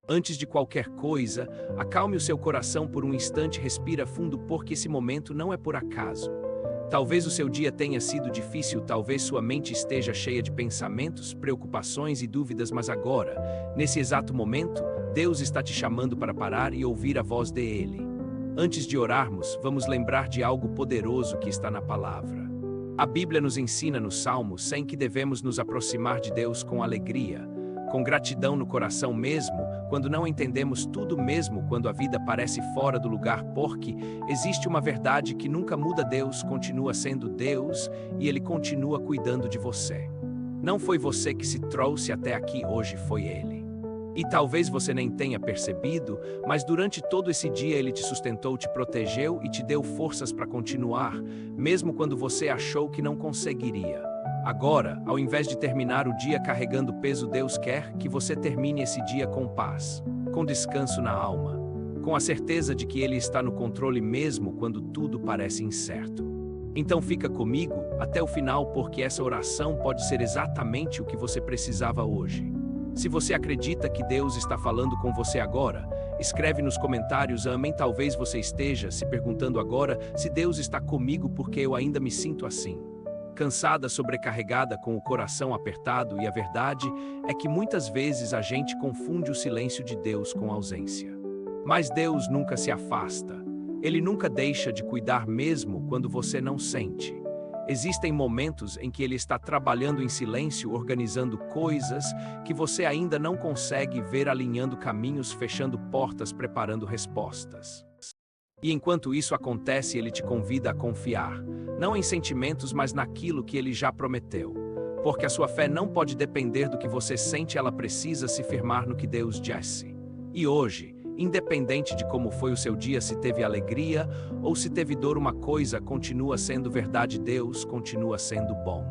Antes de qualquer coisa, acalme o seu coração por um instante, respira fundo, porque esse momento não é por acaso. Talvez o seu dia tenha sido difícil, talvez sua mente esteja cheia de pensamentos, preocupações e dúvidas, mas agora, nesse exato momento, Deus está te chamando para parar e ouvir a voz dele. Antes de orarmos, vamos lembrar de algo poderoso que está na palavra. A Bíblia nos ensina no Salmo 100 que devemos nos aproximar de Deus com alegria, com gratidão no coração, mesmo quando não entendemos tudo, mesmo quando a vida parece fora do lugar, porque existe uma verdade que nunca muda: Deus continua sendo Deus e Ele continua cuidando de você. Não foi você que se trouxe até aqui hoje, foi Ele. E talvez você nem tenha percebido, mas durante todo esse dia Ele te sustentou, te protegeu e te deu forças para continuar, mesmo quando você achou que não conseguiria. Agora, ao invés de terminar o dia carregando peso, Deus quer que você termine esse dia com paz, com descanso na alma, com a certeza de que Ele está no controle mesmo quando tudo parece incerto. Então fica comigo até o final, porque essa oração pode ser exatamente o que você precisava hoje. Se você acredita que Deus está falando com você agora, escreve nos comentários amém. Talvez você esteja se perguntando agora: se Deus está comigo, porque eu ainda me sinto assim, cansada, sobrecarregada, com o coração apertado. E a verdade é que muitas vezes a gente confunde o silêncio de Deus com ausência. Mas Deus nunca se afasta. Ele nunca deixa de cuidar mesmo quando você não sente. Existem momentos em que Ele está trabalhando em silêncio, organizando coisas que você ainda não consegue ver, alinhando caminhos, fechando portas, preparando respostas. E enquanto isso acontece, Ele te convida a confiar, não em sentimentos, mas naquilo que Ele já prometeu. Porque a sua fé não pode depender do que você sente, ela precisa se firmar no que Deus disse. E hoje, independente de como foi o seu dia, se teve alegria ou se teve dor, uma coisa continua sendo verdade: Deus continua sendo bom.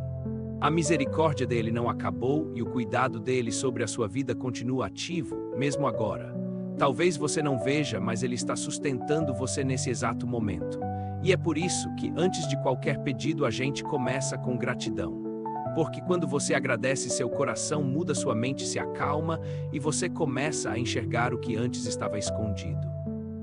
A misericórdia dele não acabou e o cuidado dele sobre a sua vida continua ativo, mesmo agora. Talvez você não veja, mas ele está sustentando você nesse exato momento. E é por isso que, antes de qualquer pedido, a gente começa com gratidão. Porque quando você agradece, seu coração muda, sua mente se acalma e você começa a enxergar o que antes estava escondido.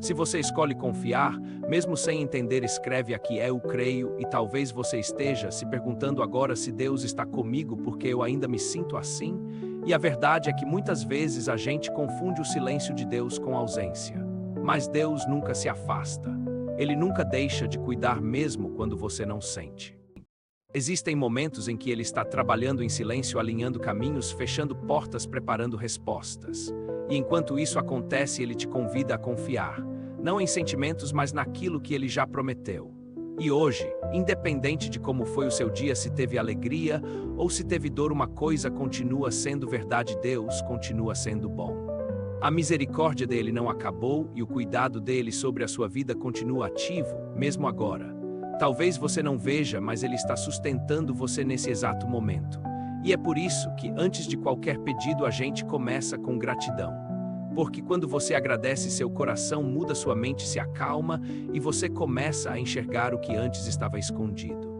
Se você escolhe confiar, mesmo sem entender, escreve aqui eu creio. E talvez você esteja se perguntando agora: se Deus está comigo, porque eu ainda me sinto assim? E a verdade é que muitas vezes a gente confunde o silêncio de Deus com ausência. Mas Deus nunca se afasta. Ele nunca deixa de cuidar mesmo quando você não sente. Existem momentos em que Ele está trabalhando em silêncio, alinhando caminhos, fechando portas, preparando respostas. E enquanto isso acontece, Ele te convida a confiar, não em sentimentos, mas naquilo que Ele já prometeu. E hoje, independente de como foi o seu dia, se teve alegria ou se teve dor, uma coisa continua sendo verdade: Deus continua sendo bom. A misericórdia dele não acabou e o cuidado dele sobre a sua vida continua ativo, mesmo agora. Talvez você não veja, mas Ele está sustentando você nesse exato momento. E é por isso que, antes de qualquer pedido, a gente começa com gratidão. Porque quando você agradece, seu coração muda, sua mente se acalma e você começa a enxergar o que antes estava escondido.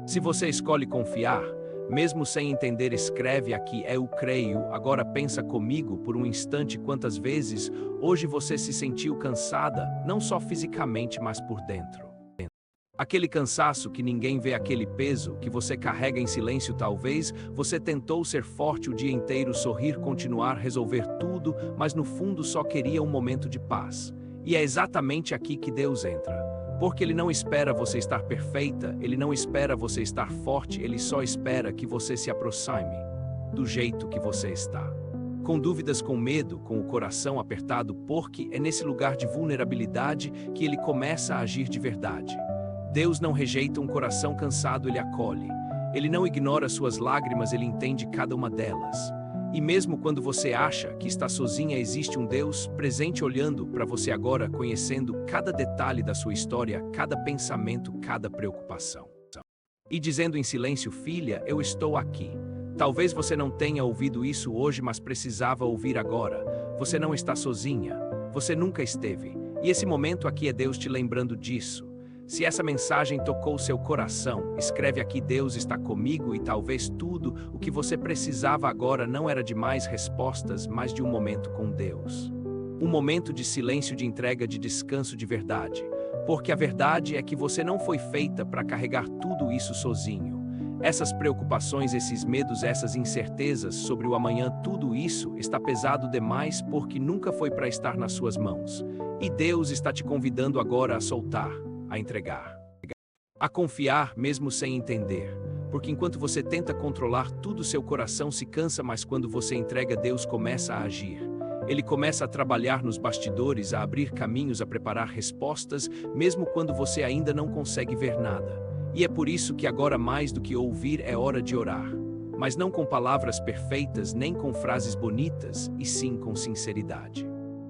Se você escolhe confiar, mesmo sem entender, escreve aqui eu creio. Agora pensa comigo por um instante: quantas vezes hoje você se sentiu cansada, não só fisicamente, mas por dentro. Aquele cansaço que ninguém vê, aquele peso que você carrega em silêncio. Talvez você tentou ser forte o dia inteiro, sorrir, continuar, resolver tudo, mas no fundo só queria um momento de paz. E é exatamente aqui que Deus entra. Porque Ele não espera você estar perfeita, Ele não espera você estar forte, Ele só espera que você se aproxime do jeito que você está. Com dúvidas, com medo, com o coração apertado, porque é nesse lugar de vulnerabilidade que Ele começa a agir de verdade. Deus não rejeita um coração cansado, Ele acolhe. Ele não ignora suas lágrimas, Ele entende cada uma delas. E mesmo quando você acha que está sozinha, existe um Deus presente olhando para você agora, conhecendo cada detalhe da sua história, cada pensamento, cada preocupação. E dizendo em silêncio: filha, eu estou aqui. Talvez você não tenha ouvido isso hoje, mas precisava ouvir agora. Você não está sozinha. Você nunca esteve. E esse momento aqui é Deus te lembrando disso. Se essa mensagem tocou seu coração, escreve aqui: Deus está comigo. E talvez tudo o que você precisava agora não era de mais respostas, mas de um momento com Deus. Um momento de silêncio, de entrega, de descanso de verdade. Porque a verdade é que você não foi feita para carregar tudo isso sozinho. Essas preocupações, esses medos, essas incertezas sobre o amanhã, tudo isso está pesado demais porque nunca foi para estar nas suas mãos. E Deus está te convidando agora a soltar, a entregar, a confiar mesmo sem entender. Porque enquanto você tenta controlar tudo, seu coração se cansa, mas quando você entrega, Deus começa a agir. Ele começa a trabalhar nos bastidores, a abrir caminhos, a preparar respostas, mesmo quando você ainda não consegue ver nada. E é por isso que agora, mais do que ouvir, é hora de orar. Mas não com palavras perfeitas, nem com frases bonitas, e sim com sinceridade.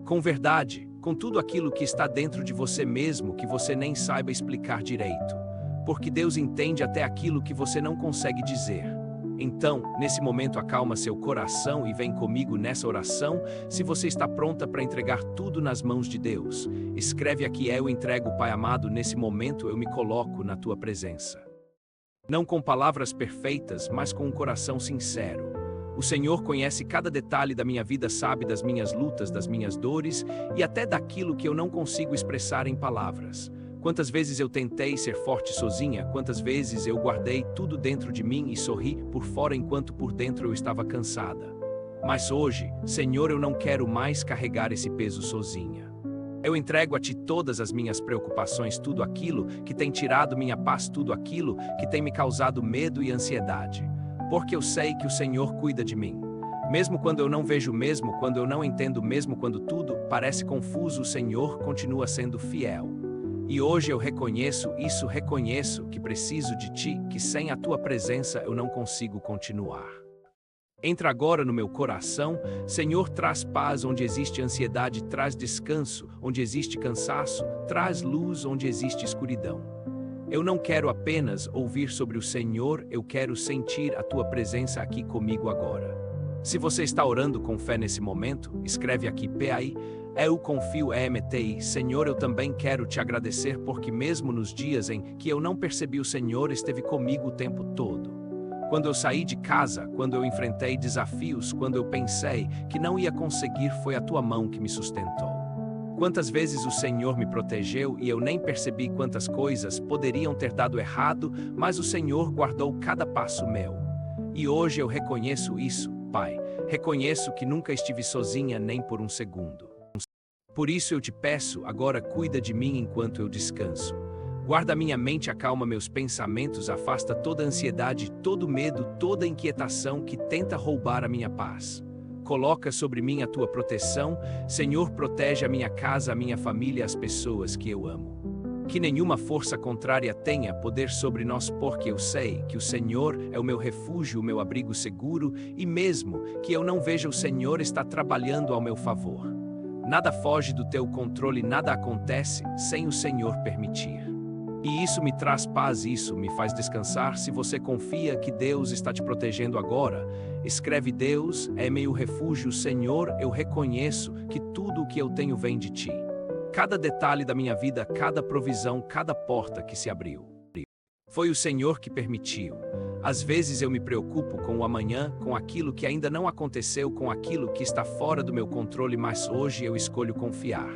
Com verdade, com tudo aquilo que está dentro de você mesmo, que você nem saiba explicar direito. Porque Deus entende até aquilo que você não consegue dizer. Então, nesse momento, acalma seu coração e vem comigo nessa oração. Se você está pronta para entregar tudo nas mãos de Deus, escreve aqui: eu entrego, Pai amado, nesse momento eu me coloco na tua presença. Não com palavras perfeitas, mas com um coração sincero. O Senhor conhece cada detalhe da minha vida, sabe das minhas lutas, das minhas dores e até daquilo que eu não consigo expressar em palavras. Quantas vezes eu tentei ser forte sozinha, quantas vezes eu guardei tudo dentro de mim e sorri por fora enquanto por dentro eu estava cansada. Mas hoje, Senhor, eu não quero mais carregar esse peso sozinha. Eu entrego a Ti todas as minhas preocupações, tudo aquilo que tem tirado minha paz, tudo aquilo que tem me causado medo e ansiedade. Porque eu sei que o Senhor cuida de mim. Mesmo quando eu não vejo, mesmo quando eu não entendo, mesmo quando tudo parece confuso, o Senhor continua sendo fiel. E hoje eu reconheço isso, reconheço que preciso de Ti, que sem a Tua presença eu não consigo continuar. Entra agora no meu coração, Senhor, traz paz onde existe ansiedade, traz descanso onde existe cansaço, traz luz onde existe escuridão. Eu não quero apenas ouvir sobre o Senhor, eu quero sentir a Tua presença aqui comigo agora. Se você está orando com fé nesse momento, escreve aqui PAI. Eu confio EMTI, Senhor, eu também quero Te agradecer porque mesmo nos dias em que eu não percebi, o Senhor esteve comigo o tempo todo. Quando eu saí de casa, quando eu enfrentei desafios, quando eu pensei que não ia conseguir, foi a Tua mão que me sustentou. Quantas vezes o Senhor me protegeu e eu nem percebi quantas coisas poderiam ter dado errado, mas o Senhor guardou cada passo meu. E hoje eu reconheço isso, Pai. Reconheço que nunca estive sozinha nem por um segundo. Por isso eu te peço, agora cuida de mim enquanto eu descanso. Guarda minha mente, acalma meus pensamentos, afasta toda ansiedade, todo medo, toda inquietação que tenta roubar a minha paz. Coloca sobre mim a Tua proteção, Senhor, protege a minha casa, a minha família, as pessoas que eu amo. Que nenhuma força contrária tenha poder sobre nós, porque eu sei que o Senhor é o meu refúgio, o meu abrigo seguro, e mesmo que eu não veja, o Senhor está trabalhando ao meu favor. Nada foge do Teu controle, nada acontece sem o Senhor permitir. E isso me traz paz, isso me faz descansar. Se você confia que Deus está te protegendo agora, escreve: Deus é meu refúgio, Senhor, eu reconheço que tudo o que eu tenho vem de Ti. Cada detalhe da minha vida, cada provisão, cada porta que se abriu. Foi o Senhor que permitiu. Às vezes eu me preocupo com o amanhã, com aquilo que ainda não aconteceu, com aquilo que está fora do meu controle, mas hoje eu escolho confiar.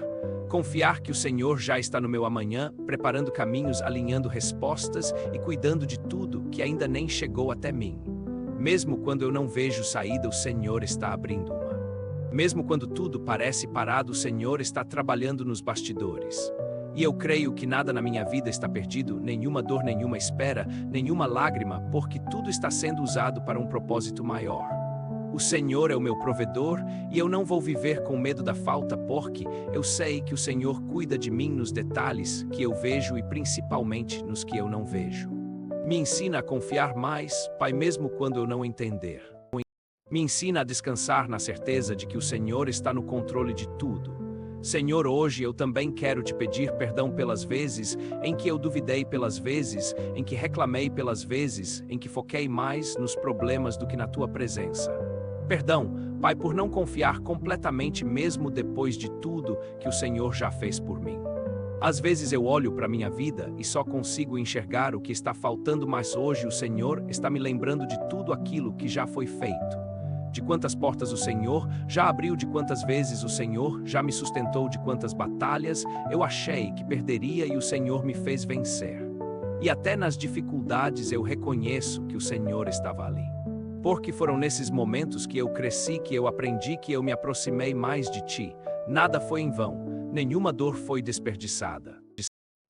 Confiar que o Senhor já está no meu amanhã, preparando caminhos, alinhando respostas e cuidando de tudo que ainda nem chegou até mim. Mesmo quando eu não vejo saída, o Senhor está abrindo uma. Mesmo quando tudo parece parado, o Senhor está trabalhando nos bastidores. E eu creio que nada na minha vida está perdido, nenhuma dor, nenhuma espera, nenhuma lágrima, porque tudo está sendo usado para um propósito maior. O Senhor é o meu provedor e eu não vou viver com medo da falta, porque eu sei que o Senhor cuida de mim nos detalhes que eu vejo e principalmente nos que eu não vejo. Me ensina a confiar mais, Pai, mesmo quando eu não entender. Me ensina a descansar na certeza de que o Senhor está no controle de tudo. Senhor, hoje eu também quero Te pedir perdão pelas vezes em que eu duvidei, pelas vezes em que reclamei, pelas vezes em que foquei mais nos problemas do que na Tua presença. Perdão, Pai, por não confiar completamente mesmo depois de tudo que o Senhor já fez por mim. Às vezes eu olho para minha vida e só consigo enxergar o que está faltando, mas hoje o Senhor está me lembrando de tudo aquilo que já foi feito. de quantas portas o Senhor já abriu, de quantas vezes o Senhor já me sustentou, de quantas batalhas eu achei que perderia e o Senhor me fez vencer. E até nas dificuldades eu reconheço que o Senhor estava ali. Porque foram nesses momentos que eu cresci, que eu aprendi, que eu me aproximei mais de Ti. Nada foi em vão, nenhuma dor foi desperdiçada.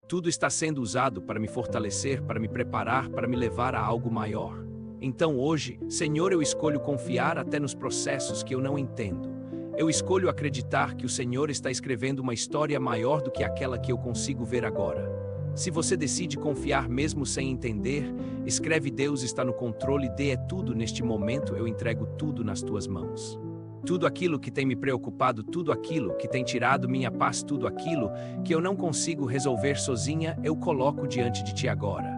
Tudo está sendo usado para me fortalecer, para me preparar, para me levar a algo maior. Então hoje, Senhor, eu escolho confiar até nos processos que eu não entendo. Eu escolho acreditar que o Senhor está escrevendo uma história maior do que aquela que eu consigo ver agora. Se você decide confiar mesmo sem entender, escreve: Deus está no controle, é tudo neste momento, eu entrego tudo nas tuas mãos. Tudo aquilo que tem me preocupado, tudo aquilo que tem tirado minha paz, tudo aquilo que eu não consigo resolver sozinha, eu coloco diante de Ti agora.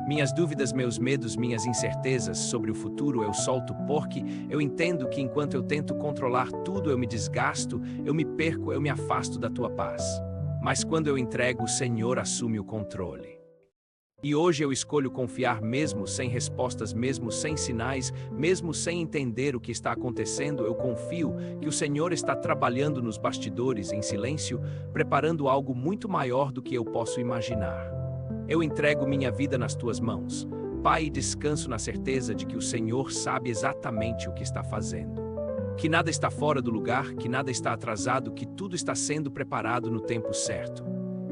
Minhas dúvidas, meus medos, minhas incertezas sobre o futuro eu solto, porque eu entendo que enquanto eu tento controlar tudo, eu me desgasto, eu me perco, eu me afasto da Tua paz. Mas quando eu entrego, o Senhor assume o controle. E hoje eu escolho confiar mesmo sem respostas, mesmo sem sinais, mesmo sem entender o que está acontecendo, eu confio que o Senhor está trabalhando nos bastidores em silêncio, preparando algo muito maior do que eu posso imaginar. Eu entrego minha vida nas Tuas mãos, Pai, e descanso na certeza de que o Senhor sabe exatamente o que está fazendo. Que nada está fora do lugar, que nada está atrasado, que tudo está sendo preparado no tempo certo.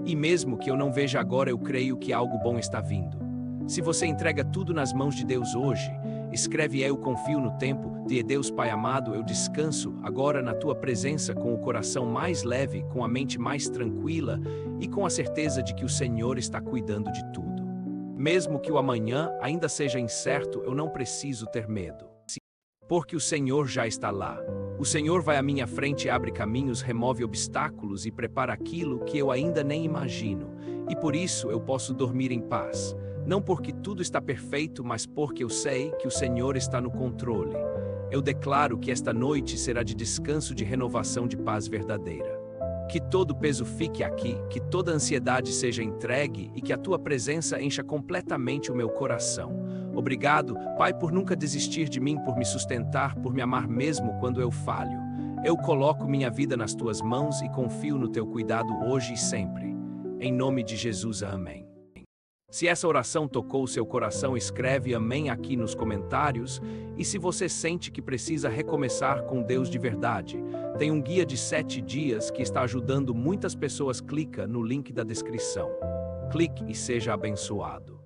E mesmo que eu não veja agora, eu creio que algo bom está vindo. Se você entrega tudo nas mãos de Deus hoje, escreve: eu confio no tempo de Deus. Pai amado, eu descanso agora na Tua presença com o coração mais leve, com a mente mais tranquila e com a certeza de que o Senhor está cuidando de tudo. Mesmo que o amanhã ainda seja incerto, eu não preciso ter medo. Porque o Senhor já está lá. O Senhor vai à minha frente, abre caminhos, remove obstáculos e prepara aquilo que eu ainda nem imagino. E por isso eu posso dormir em paz. Não porque tudo está perfeito, mas porque eu sei que o Senhor está no controle. Eu declaro que esta noite será de descanso, de renovação, de paz verdadeira. Que todo peso fique aqui, que toda ansiedade seja entregue e que a Tua presença encha completamente o meu coração. Obrigado, Pai, por nunca desistir de mim, por me sustentar, por me amar mesmo quando eu falho. Eu coloco minha vida nas Tuas mãos e confio no Teu cuidado hoje e sempre. Em nome de Jesus, amém. Se essa oração tocou o seu coração, escreve amém aqui nos comentários. E se você sente que precisa recomeçar com Deus de verdade, tem um guia de 7 dias que está ajudando muitas pessoas. Clica no link da descrição. Clique e seja abençoado.